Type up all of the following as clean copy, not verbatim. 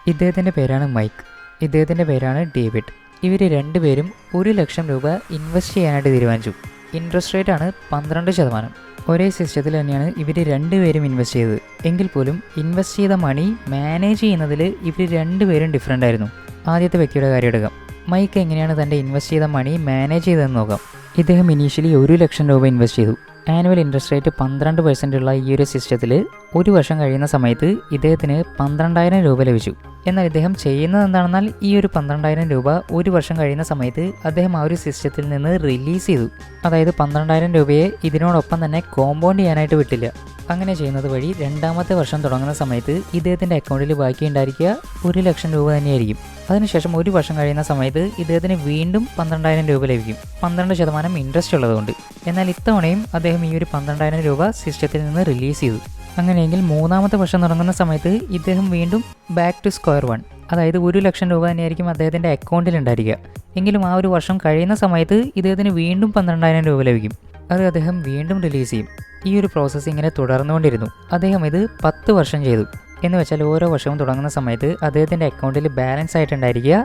ഇദ്ദേഹത്തിൻ്റെ പേരാണ് മൈക്ക്. ഇദ്ദേഹത്തിൻ്റെ പേരാണ് ഡേവിഡ്. ഇവർ രണ്ടുപേരും 1,00,000 രൂപ ഇൻവെസ്റ്റ് ചെയ്യാനായിട്ട് തീരുമാനിച്ചു. ഇൻട്രസ്റ്റ് റേറ്റ് ആണ് 12%. ഒരേ സിസ്റ്റത്തിൽ തന്നെയാണ് ഇവർ രണ്ടുപേരും ഇൻവെസ്റ്റ് ചെയ്തത്. എങ്കിൽ പോലും ഇൻവെസ്റ്റ് ചെയ്ത മണി മാനേജ് ചെയ്യുന്നതിൽ ഇവർ രണ്ടുപേരും ഡിഫറൻ്റ് ആയിരുന്നു. ആദ്യത്തെ വ്യക്തിയുടെ കാര്യം എടുക്കാം. മൈക്ക് എങ്ങനെയാണ് തൻ്റെ ഇൻവെസ്റ്റ് ചെയ്ത മണി മാനേജ് ചെയ്തതെന്ന് നോക്കാം. ഇദ്ദേഹം ഇനീഷ്യലി 1,00,000 രൂപ ഇൻവെസ്റ്റ് ചെയ്തു. ആനുവൽ ഇൻട്രസ്റ്റ് റേറ്റ് 12% ഉള്ള ഈ ഒരു സിസ്റ്റത്തിൽ 1 വർഷം കഴിയുന്ന സമയത്ത് ഇദ്ദേഹത്തിന് 12,000 രൂപ ലഭിച്ചു. എന്നാൽ ഇദ്ദേഹം ചെയ്യുന്നത് എന്താണെന്നാൽ ഈ ഒരു 12,000 രൂപ 1 വർഷം കഴിയുന്ന സമയത്ത് അദ്ദേഹം ആ ഒരു സിസ്റ്റത്തിൽ നിന്ന് റിലീസ് ചെയ്തു. അതായത് 12,000 രൂപയെ ഇതിനോടൊപ്പം തന്നെ കോമ്പൗണ്ട് ചെയ്യാനായിട്ട് വിട്ടില്ല. അങ്ങനെ ചെയ്യുന്നത് വഴി രണ്ടാമത്തെ വർഷം തുടങ്ങുന്ന സമയത്ത് ഇദ്ദേഹത്തിൻ്റെ അക്കൗണ്ടിൽ ബാക്കി ഉണ്ടായിരിക്കുക 1,00,000 രൂപ തന്നെയായിരിക്കും. അതിനുശേഷം 1 വർഷം കഴിയുന്ന സമയത്ത് ഇദ്ദേഹത്തിന് വീണ്ടും 12,000 രൂപ ലഭിക്കും, 12% ഇൻട്രസ്റ്റ് ഉള്ളതുകൊണ്ട്. എന്നാൽ ഇത്തവണയും അദ്ദേഹം ഈ ഒരു 12,000 രൂപ സിസ്റ്റത്തിൽ നിന്ന് റിലീസ് ചെയ്തു. അങ്ങനെയെങ്കിൽ മൂന്നാമത്തെ വർഷം തുടങ്ങുന്ന സമയത്ത് ഇദ്ദേഹം വീണ്ടും ബാക്ക് ടു സ്ക്വയർ വൺ, അതായത് 1,00,000 രൂപ തന്നെയായിരിക്കും അദ്ദേഹത്തിൻ്റെ അക്കൗണ്ടിൽ ഉണ്ടായിരിക്കുക. എങ്കിലും ആ ഒരു വർഷം കഴിയുന്ന സമയത്ത് ഇദ്ദേഹത്തിന് വീണ്ടും 12,000 രൂപ ലഭിക്കും. അത് അദ്ദേഹം വീണ്ടും റിലീസ് ചെയ്യും. ഈ ഒരു പ്രോസസ്സ് ഇങ്ങനെ തുടർന്നുകൊണ്ടിരുന്നു. അദ്ദേഹം ഇത് 10 വർഷം ചെയ്തു. എന്ന് വെച്ചാൽ ഓരോ വർഷവും തുടങ്ങുന്ന സമയത്ത് അദ്ദേഹത്തിൻ്റെ അക്കൗണ്ടിൽ ബാലൻസ് ആയിട്ടുണ്ടായിരിക്കുക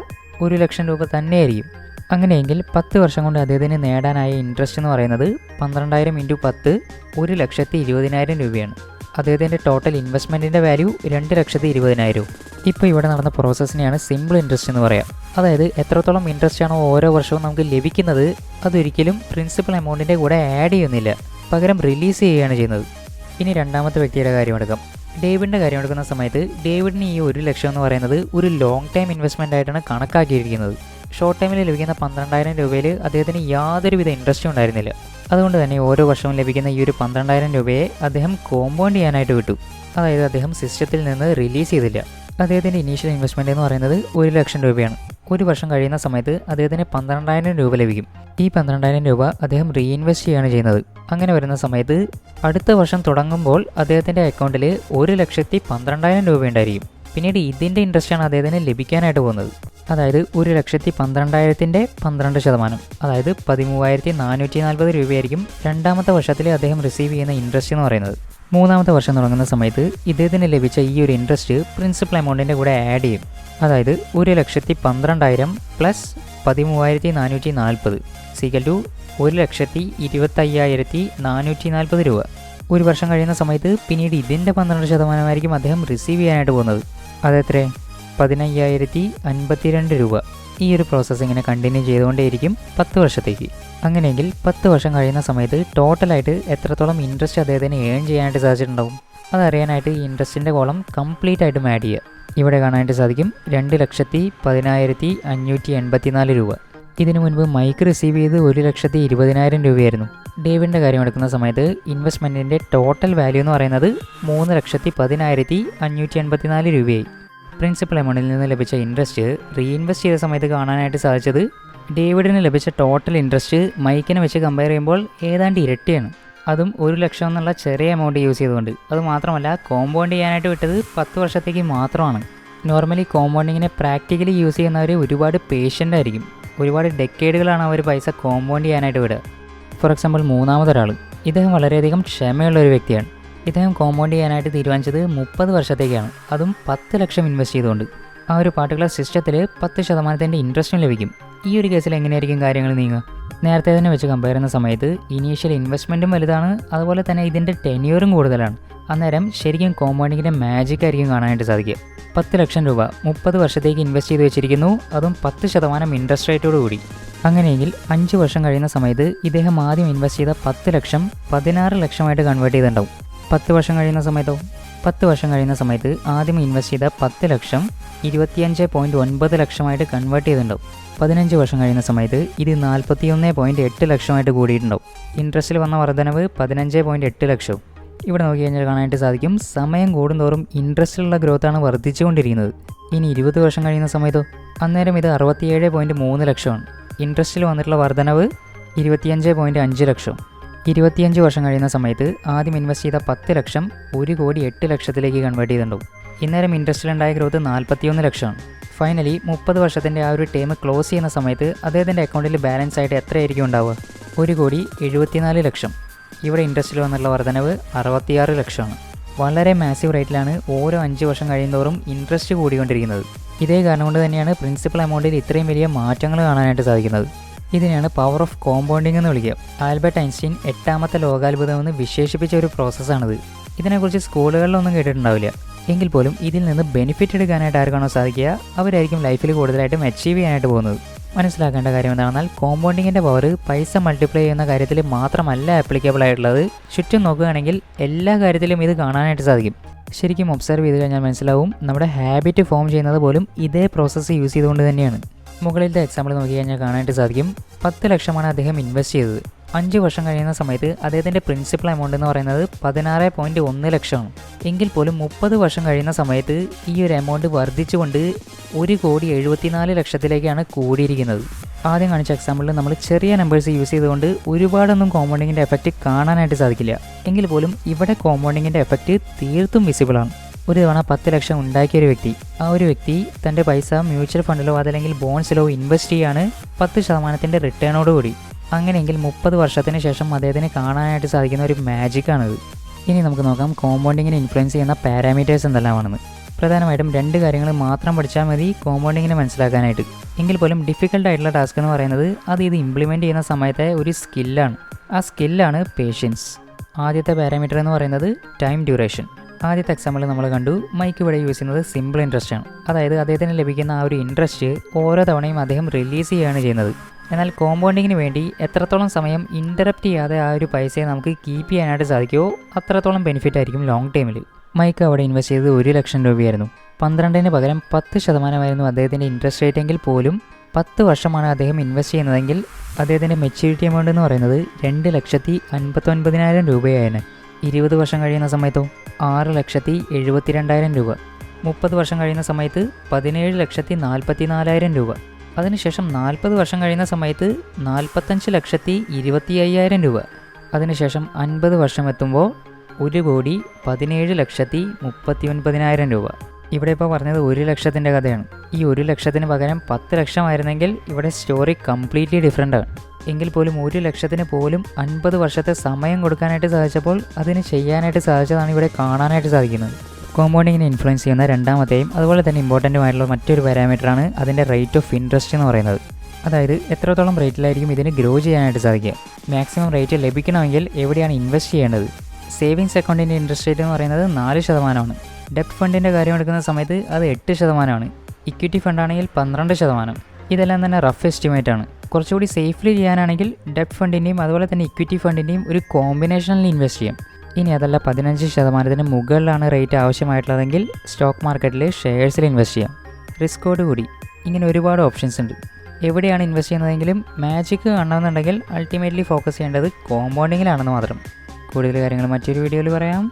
1,00,000 രൂപ തന്നെയായിരിക്കും. അങ്ങനെയെങ്കിൽ 10 വർഷം കൊണ്ട് അദ്ദേഹത്തിന് നേടാനായ ഇൻട്രസ്റ്റ് എന്ന് പറയുന്നത് 12,000 × 10 1,20,000 രൂപയാണ്. അദ്ദേഹത്തിൻ്റെ ടോട്ടൽ ഇൻവെസ്റ്റ്മെൻറ്റിൻ്റെ വാല്യൂ 2,20,000. ഇപ്പോൾ ഇവിടെ നടന്ന പ്രോസസ്സിനെയാണ് സിമ്പിൾ ഇൻട്രസ്റ്റ് എന്ന് പറയാം. അതായത് എത്രത്തോളം ഇൻട്രസ്റ്റ് ആണോ ഓരോ വർഷവും നമുക്ക് ലഭിക്കുന്നത് അതൊരിക്കലും പ്രിൻസിപ്പൽ എമൗണ്ടിൻ്റെ കൂടെ ആഡ് ചെയ്യുന്നില്ല, പകരം റിലീസ് ചെയ്യുകയാണ് ചെയ്യുന്നത്. ഇനി രണ്ടാമത്തെ വ്യക്തിയുടെ കാര്യം എടുക്കാം. ഡേവിഡിൻ്റെ കാര്യം എടുക്കുന്ന സമയത്ത് ഡേവിഡിന് ഈ 1,00,000 എന്ന് പറയുന്നത് ഒരു ലോങ് ടൈം ഇൻവെസ്റ്റ്മെൻ്റ് ആയിട്ടാണ് കണക്കാക്കിയിരിക്കുന്നത്. ഷോർട്ട് ടൈമിൽ ലഭിക്കുന്ന 12,000 രൂപയിൽ അദ്ദേഹത്തിന് യാതൊരുവിധ ഇൻട്രസ്റ്റും ഉണ്ടായിരുന്നില്ല. അതുകൊണ്ട് തന്നെ ഓരോ വർഷവും ലഭിക്കുന്ന ഈ ഒരു 12,000 രൂപയെ അദ്ദേഹം കോമ്പൗണ്ട് ചെയ്യാനായിട്ട് വിട്ടു. അതായത് അദ്ദേഹം സിസ്റ്റത്തിൽ നിന്ന് റിലീസ് ചെയ്തില്ല. അദ്ദേഹത്തിൻ്റെ ഇനീഷ്യൽ ഇൻവെസ്റ്റ്മെൻറ്റ് എന്ന് പറയുന്നത് 1,00,000 രൂപയാണ്. 1 വർഷം കഴിയുന്ന സമയത്ത് അദ്ദേഹത്തിന് 12,000 രൂപ ലഭിക്കും. ഈ 12,000 രൂപ അദ്ദേഹം റീഇൻവെസ്റ്റ് ചെയ്യുകയാണ് ചെയ്യുന്നത്. അങ്ങനെ വരുന്ന സമയത്ത് അടുത്ത വർഷം തുടങ്ങുമ്പോൾ അദ്ദേഹത്തിൻ്റെ അക്കൗണ്ടിൽ 1,12,000 രൂപ ഉണ്ടായിരിക്കും. പിന്നീട് ഇതിൻ്റെ ഇൻട്രസ്റ്റാണ് അദ്ദേഹത്തിന് ലഭിക്കാനായിട്ട് പോകുന്നത്. അതായത് 1,12,000-ൻ്റെ 12%, അതായത് 13,440 രൂപയായിരിക്കും രണ്ടാമത്തെ വർഷത്തിൽ അദ്ദേഹം റിസീവ് ചെയ്യുന്ന ഇൻട്രസ്റ്റ് എന്ന് പറയുന്നത്. മൂന്നാമത്തെ വർഷം തുടങ്ങുന്ന സമയത്ത് ഇദ്ദേഹത്തിന് ലഭിച്ച ഈ ഒരു ഇൻട്രസ്റ്റ് പ്രിൻസിപ്പൽ എമൗണ്ടിൻ്റെ കൂടെ ആഡ് ചെയ്യും. അതായത് 1,12,000 പ്ലസ് 13,440 1,25,440 രൂപ. 1 വർഷം കഴിയുന്ന സമയത്ത് പിന്നീട് ഇതിൻ്റെ 12% അദ്ദേഹം റിസീവ് ചെയ്യാനായിട്ട് പോകുന്നത്. അതെത്ര? 15,052 രൂപ. ഈ ഒരു പ്രോസസ്സ് ഇങ്ങനെ കണ്ടിന്യൂ ചെയ്തുകൊണ്ടേയിരിക്കും 10 വർഷത്തേക്ക്. അങ്ങനെയെങ്കിൽ 10 വർഷം കഴിയുന്ന സമയത്ത് ടോട്ടലായിട്ട് എത്രത്തോളം ഇൻട്രസ്റ്റ് അദ്ദേഹത്തിന് ഏൺ ചെയ്യാനായിട്ട് സാധിച്ചിട്ടുണ്ടാവും? അതറിയാനായിട്ട് ഈ ഇൻട്രസ്റ്റിൻ്റെ കോളം കംപ്ലീറ്റ് ആയിട്ടും ആഡ് ചെയ്യുക. ഇവിടെ കാണാനായിട്ട് സാധിക്കും 2,10,584 രൂപ. ഇതിനു മുൻപ് മൈക്ക് റിസീവ് ചെയ്ത് 1,20,000 രൂപയായിരുന്നു. ഡേവിഡിൻ്റെ കാര്യം എടുക്കുന്ന സമയത്ത് ഇൻവെസ്റ്റ്മെൻറ്റിൻ്റെ ടോട്ടൽ വാല്യൂ എന്ന് പറയുന്നത് 3,10,584 രൂപയായി. പ്രിൻസിപ്പൽ എമൗണ്ടിൽ നിന്ന് ലഭിച്ച ഇൻട്രസ്റ്റ് റീഇൻവെസ്റ്റ് ചെയ്ത സമയത്ത് കാണാനായിട്ട് സാധിച്ചത് ഡേവിഡിന് ലഭിച്ച ടോട്ടൽ ഇൻട്രസ്റ്റ് മൈക്കിനെ വെച്ച് കമ്പയർ ചെയ്യുമ്പോൾ ഏതാണ്ട് ഇരട്ടിയാണ്. അതും 1,00,000 എന്നുള്ള ചെറിയ എമൗണ്ട് യൂസ് ചെയ്തുകൊണ്ട്. അതുമാത്രമല്ല കോമ്പൗണ്ട് ചെയ്യാനായിട്ട് വിട്ടത് 10 വർഷത്തേക്ക് മാത്രമാണ്. നോർമലി കോമ്പൗണ്ടിങ്ങിനെ പ്രാക്ടിക്കലി യൂസ് ചെയ്യുന്നവർ ഒരുപാട് പേഷ്യൻ്റ് ആയിരിക്കും. ഒരുപാട് ഡെക്കേഡുകളാണ് അവർ പൈസ കോമ്പൗണ്ട് ചെയ്യാനായിട്ട് വിടുക. ഫോർ എക്സാമ്പിൾ മൂന്നാമതൊരാൾ, ഇദ്ദേഹം വളരെയധികം ക്ഷമയുള്ള ഒരു വ്യക്തിയാണ്. ഇദ്ദേഹം കോമ്പൗണ്ട് ചെയ്യാനായിട്ട് തീരുമാനിച്ചത് 30 വർഷത്തേക്കാണ്, അതും 10 ലക്ഷം ഇൻവെസ്റ്റ് ചെയ്തുകൊണ്ട്. ആ ഒരു പാർട്ടിക്കുലർ സിസ്റ്റത്തിൽ 10% ഇൻട്രസ്റ്റും ലഭിക്കും. ഈ ഒരു കേസിൽ എങ്ങനെയായിരിക്കും കാര്യങ്ങൾ നീങ്ങുക? നേരത്തെ തന്നെ വെച്ച് കമ്പയർ ചെയ്യുന്ന സമയത്ത് ഇനീഷ്യൽ ഇൻവെസ്റ്റ്മെൻറ്റും വലുതാണ്, അതുപോലെ തന്നെ ഇതിൻ്റെ ടെന്യൂറും കൂടുതലാണ്. അന്നേരം ശരിക്കും കോമ്പൗണ്ടിങ്ങിൻ്റെ മാജിക് ആയിരിക്കും കാണാനായിട്ട് സാധിക്കുക. 10 ലക്ഷം രൂപ 30 വർഷത്തേക്ക് ഇൻവെസ്റ്റ് ചെയ്ത് വെച്ചിരിക്കുന്നു, അതും 10% ഇൻട്രസ്റ്റ് റേറ്റോട് കൂടി. അങ്ങനെയെങ്കിൽ 5 വർഷം കഴിയുന്ന സമയത്ത് ഇദ്ദേഹം ആദ്യം ഇൻവെസ്റ്റ് ചെയ്ത 10 ലക്ഷം 16 ലക്ഷമായിട്ട് കൺവേർട്ട് ചെയ്തിട്ടുണ്ടാവും. 10 വർഷം കഴിയുന്ന സമയത്തോ? 10 വർഷം കഴിയുന്ന സമയത്ത് ആദ്യം ഇൻവെസ്റ്റ് ചെയ്ത 10 ലക്ഷം 25.9 ലക്ഷമായിട്ട് കൺവേർട്ട് ചെയ്തിട്ടുണ്ടാവും. 15 വർഷം കഴിയുന്ന സമയത്ത് ഇത് 41.8 ലക്ഷമായിട്ട് കൂടിയിട്ടുണ്ടാവും. ഇൻട്രസ്റ്റിൽ വന്ന വർധനവ് 15.8 ലക്ഷവും. ഇവിടെ നോക്കി കഴിഞ്ഞാൽ കാണാനായിട്ട് സാധിക്കും സമയം കൂടുന്തോറും ഇൻട്രസ്റ്റിലുള്ള ഗ്രോത്താണ് വർദ്ധിച്ചുകൊണ്ടിരിക്കുന്നത്. ഇനി 20 വർഷം കഴിയുന്ന സമയത്തോ? അന്നേരം ഇത് 67.3 ലക്ഷമാണ്. ഇൻട്രസ്റ്റിൽ വന്നിട്ടുള്ള വർധനവ് 25.5 ലക്ഷം. 25 വർഷം കഴിയുന്ന സമയത്ത് ആദ്യം ഇൻവെസ്റ്റ് ചെയ്ത 10 ലക്ഷം 1,08 ലക്ഷത്തിലേക്ക് കൺവേർട്ട് ചെയ്തിട്ടുണ്ടാവും. ഇന്നേരം ഇൻട്രസ്റ്റിലുണ്ടായ ഗ്രോത്ത് 41 ലക്ഷമാണ്. ഫൈനലി 30 വർഷത്തിൻ്റെ ആ ഒരു ടൈം ക്ലോസ് ചെയ്യുന്ന സമയത്ത് അദ്ദേഹത്തിൻ്റെ അക്കൗണ്ടിൽ ബാലൻസ് ആയിട്ട് എത്രയായിരിക്കും ഉണ്ടാവുക? 1,74 ലക്ഷം. ഇവിടെ ഇൻട്രസ്റ്റിൽ വന്നുള്ള വർധനവ് 66 ലക്ഷമാണ്. വളരെ മാസീവ് റേറ്റിലാണ് ഓരോ 5 വർഷം കഴിയുന്തോറും ഇൻട്രസ്റ്റ് കൂടിക്കൊണ്ടിരിക്കുന്നത്. ഇതേ കാരണം കൊണ്ട് തന്നെയാണ് പ്രിൻസിപ്പൽ എമൗണ്ടിൽ ഇത്രയും വലിയ മാറ്റങ്ങൾ കാണാനായിട്ട് സാധിക്കുന്നത്. ഇതിനെയാണ് പവർ ഓഫ് കോമ്പൗണ്ടിങ് എന്ന് വിളിക്കുക. ആൽബർട്ട് ഐൻസ്റ്റീൻ 8ാമത്തെ ലോകാത്ഭുതം എന്ന് വിശേഷിപ്പിച്ച ഒരു പ്രോസസ്സാണിത്. ഇതിനെക്കുറിച്ച് സ്കൂളുകളിലൊന്നും കേട്ടിട്ടുണ്ടാവില്ല. എങ്കിൽ പോലും ഇതിൽ നിന്ന് ബെനിഫിറ്റ് എടുക്കാനായിട്ട് ആർക്കാണോ സാധിക്കുക അവരായിരിക്കും ലൈഫിൽ കൂടുതലായിട്ടും അച്ചീവ് ചെയ്യാനായിട്ട് പോകുന്നത്. മനസ്സിലാക്കേണ്ട കാര്യം എന്താണെന്നാൽ കോമ്പൗണ്ടിങ്ങിൻ്റെ പവർ പൈസ മൾട്ടിപ്ലൈ ചെയ്യുന്ന കാര്യത്തിൽ മാത്രമല്ല ആപ്ലിക്കബിൾ ആയിട്ടുള്ളത്. ചുറ്റും നോക്കുകയാണെങ്കിൽ എല്ലാ കാര്യത്തിലും ഇത് കാണാനായിട്ട് സാധിക്കും. ശരിക്കും ഒബ്സർവ് ചെയ്ത് കഴിഞ്ഞാൽ മനസ്സിലാവും നമ്മുടെ ഹാബിറ്റ് ഫോം ചെയ്യുന്നത് പോലും ഇതേ പ്രോസസ്സ് യൂസ് ചെയ്തുകൊണ്ട് തന്നെയാണ്. മുകളിലത്തെ എക്സാമ്പിൾ നോക്കി കഴിഞ്ഞാൽ കാണാനായിട്ട് സാധിക്കും. 10 ലക്ഷമാണ് അദ്ദേഹം ഇൻവെസ്റ്റ് ചെയ്തത്. 5 വർഷം കഴിയുന്ന സമയത്ത് അദ്ദേഹത്തിൻ്റെ പ്രിൻസിപ്പൽ എമൗണ്ട് എന്ന് പറയുന്നത് 16.1 ലക്ഷമാണ്. എങ്കിൽ പോലും 30 വർഷം കഴിയുന്ന സമയത്ത് ഈ ഒരു എമൗണ്ട് വർദ്ധിച്ചുകൊണ്ട് 1,74,00,000 കൂടിയിരിക്കുന്നത്. ആദ്യം കാണിച്ച എക്സാമ്പിളിൽ നമ്മൾ ചെറിയ നമ്പേഴ്സ് യൂസ് ചെയ്തുകൊണ്ട് ഒരുപാടൊന്നും കോമ്പൗണ്ടിങ്ങിൻ്റെ എഫക്റ്റ് കാണാനായിട്ട് സാധിക്കില്ല. എങ്കിൽ പോലും ഇവിടെ കോമ്പൗണ്ടിങ്ങിൻ്റെ എഫക്റ്റ് തീർത്തും വിസിബിളാണ്. ഒരു തവണ 10 ലക്ഷം ഉണ്ടാക്കിയ ഒരു വ്യക്തി, ആ ഒരു വ്യക്തി തൻ്റെ പൈസ മ്യൂച്വൽ ഫണ്ടിലോ അതല്ലെങ്കിൽ ബോൺസിലോ ഇൻവെസ്റ്റ് ചെയ്യാണ് 10% റിട്ടേണോടുകൂടി. അങ്ങനെയെങ്കിൽ 30 വർഷത്തിന് ശേഷം അദ്ദേഹത്തിന് കാണാനായിട്ട് സാധിക്കുന്ന ഒരു മാജിക്കാണിത്. ഇനി നമുക്ക് നോക്കാം കോമ്പൗണ്ടിങ്ങിനെ ഇൻഫ്ലുവൻസ് ചെയ്യുന്ന പാരാമീറ്റേഴ്സ് എന്തെല്ലാമാണെന്ന്. പ്രധാനമായിട്ടും 2 കാര്യങ്ങൾ മാത്രം പഠിച്ചാൽ മതി കോമ്പൗണ്ടിങ്ങിനെ മനസ്സിലാക്കാനായിട്ട്. എങ്കിൽ പോലും ഡിഫിക്കൽട്ട് ആയിട്ടുള്ള ടാസ്ക് എന്ന് പറയുന്നത് ഇത് ഇംപ്ലിമെൻറ്റ് ചെയ്യുന്ന സമയത്തെ ഒരു സ്കില്ലാണ്. ആ സ്കില്ലാണ് പേഷ്യൻസ്. ആദ്യത്തെ പാരാമീറ്റർ എന്ന് പറയുന്നത് ടൈം ഡ്യൂറേഷൻ. ആദ്യത്തെ എക്സാമ്പിൾ നമ്മൾ കണ്ടു. മൈക്ക് ഇവിടെ യൂസ് ചെയ്യുന്നത് സിമ്പിൾ ഇൻട്രസ്റ്റ് ആണ്. അതായത് അദ്ദേഹത്തിന് ലഭിക്കുന്ന ആ ഒരു ഇൻട്രസ്റ്റ് ഓരോ തവണയും അദ്ദേഹം റിലീസ് ചെയ്യുകയാണ് ചെയ്യുന്നത്. എന്നാൽ കോമ്പൗണ്ടിങ്ങിന് വേണ്ടി എത്രത്തോളം സമയം ഇൻ്ററപ്റ്റ് ചെയ്യാതെ ആ ഒരു പൈസയെ നമുക്ക് കീപ്പ് ചെയ്യാനായിട്ട് സാധിക്കുമോ അത്രത്തോളം ബെനിഫിറ്റ് ആയിരിക്കും ലോങ് ടൈമിൽ. മൈക്ക് അവിടെ ഇൻവെസ്റ്റ് ചെയ്തത് 1 ലക്ഷം രൂപയായിരുന്നു. 12ന് പകരം 10% അദ്ദേഹത്തിൻ്റെ ഇൻട്രസ്റ്റ് റേറ്റ് എങ്കിൽ പോലും 10 വർഷമാണ് അദ്ദേഹം ഇൻവെസ്റ്റ് ചെയ്യുന്നതെങ്കിൽ അദ്ദേഹത്തിൻ്റെ മെച്യൂരിറ്റി എമൗണ്ട് എന്ന് പറയുന്നത് 2,59,000 രൂപയായിരുന്നു. 20 വർഷം കഴിയുന്ന സമയത്തോ 6,72,000 രൂപ. 30 വർഷം കഴിയുന്ന സമയത്ത് 17,44,000 രൂപ. അതിനുശേഷം 40 വർഷം കഴിയുന്ന സമയത്ത് 45,25,000 രൂപ. അതിനുശേഷം 50 വർഷം എത്തുമ്പോൾ 1,17,39,000 രൂപ. ഇവിടെ ഇപ്പോൾ പറഞ്ഞത് 1 ലക്ഷത്തിൻ്റെ കഥയാണ്. ഈ 1 ലക്ഷത്തിന് പകരം 10 ലക്ഷമായിരുന്നെങ്കിൽ ഇവിടെ സ്റ്റോറി കംപ്ലീറ്റ്ലി ഡിഫറെൻ്റ് ആണ്. എങ്കിൽ പോലും 1 ലക്ഷത്തിന് പോലും 50 വർഷത്തെ സമയം കൊടുക്കാനായിട്ട് സാധിച്ചപ്പോൾ അതിന് ചെയ്യാനായിട്ട് സാധിച്ചതാണ് ഇവിടെ കാണാനായിട്ട് സാധിക്കുന്നത്. കോമ്പൗണ്ടിങ്ങിനെ ഇൻഫ്ലുവൻസ് ചെയ്യുന്ന രണ്ടാമത്തെയും അതുപോലെ തന്നെ ഇമ്പോർട്ടൻറ്റുമായിട്ടുള്ള മറ്റൊരു പാരാമീറ്ററാണ് അതിൻ്റെ റേറ്റ് ഓഫ് ഇൻട്രസ്റ്റ് എന്ന് പറയുന്നത്. അതായത് എത്രത്തോളം റേറ്റിലായിരിക്കും ഇതിന് ഗ്രോ ചെയ്യാനായിട്ട് സാധിക്കുക. മാക്സിമം റേറ്റ് ലഭിക്കണമെങ്കിൽ എവിടെയാണ് ഇൻവെസ്റ്റ് ചെയ്യേണ്ടത്. സേവിങ്സ് അക്കൗണ്ടിൻ്റെ ഇൻട്രസ്റ്റ് റേറ്റ് എന്ന് പറയുന്നത് 4%. ഡെപ്റ്റ് ഫണ്ടിൻ്റെ കാര്യം എടുക്കുന്ന സമയത്ത് അത് 8%. ഇക്വിറ്റി ഫണ്ടാണെങ്കിൽ 12%. ഇതെല്ലാം തന്നെ റഫ് എസ്റ്റിമേറ്റ് ആണ്. കുറച്ചുകൂടി സേഫ്ലി ചെയ്യാനാണെങ്കിൽ ഡെപ്റ്റ് ഫണ്ടിൻ്റെയും അതുപോലെ തന്നെ ഇക്വിറ്റി ഫണ്ടിൻ്റെയും ഒരു കോമ്പിനേഷനിൽ ഇൻവെസ്റ്റ് ചെയ്യാം. ഇനി അതല്ല 15% മുകളിലാണ് റേറ്റ് ആവശ്യമായിട്ടുള്ളതെങ്കിൽ സ്റ്റോക്ക് മാർക്കറ്റിൽ ഷെയർസിൽ ഇൻവെസ്റ്റ് ചെയ്യാം. റിസ്കോട് കൂടി. ഇങ്ങനെ ഒരുപാട് ഓപ്ഷൻസ് ഉണ്ട്. എവിടെയാണ് ഇൻവെസ്റ്റ് ചെയ്യുന്നതെങ്കിലും മാജിക്ക് കാണണമെന്നുണ്ടെങ്കിൽ അൾട്ടിമേറ്റ്ലി ഫോക്കസ് ചെയ്യേണ്ടത് കോമ്പൗണ്ടിങ്ങിലാണെന്ന് മാത്രം. കൂടുതൽ കാര്യങ്ങൾ മറ്റൊരു വീഡിയോയിൽ പറയാം.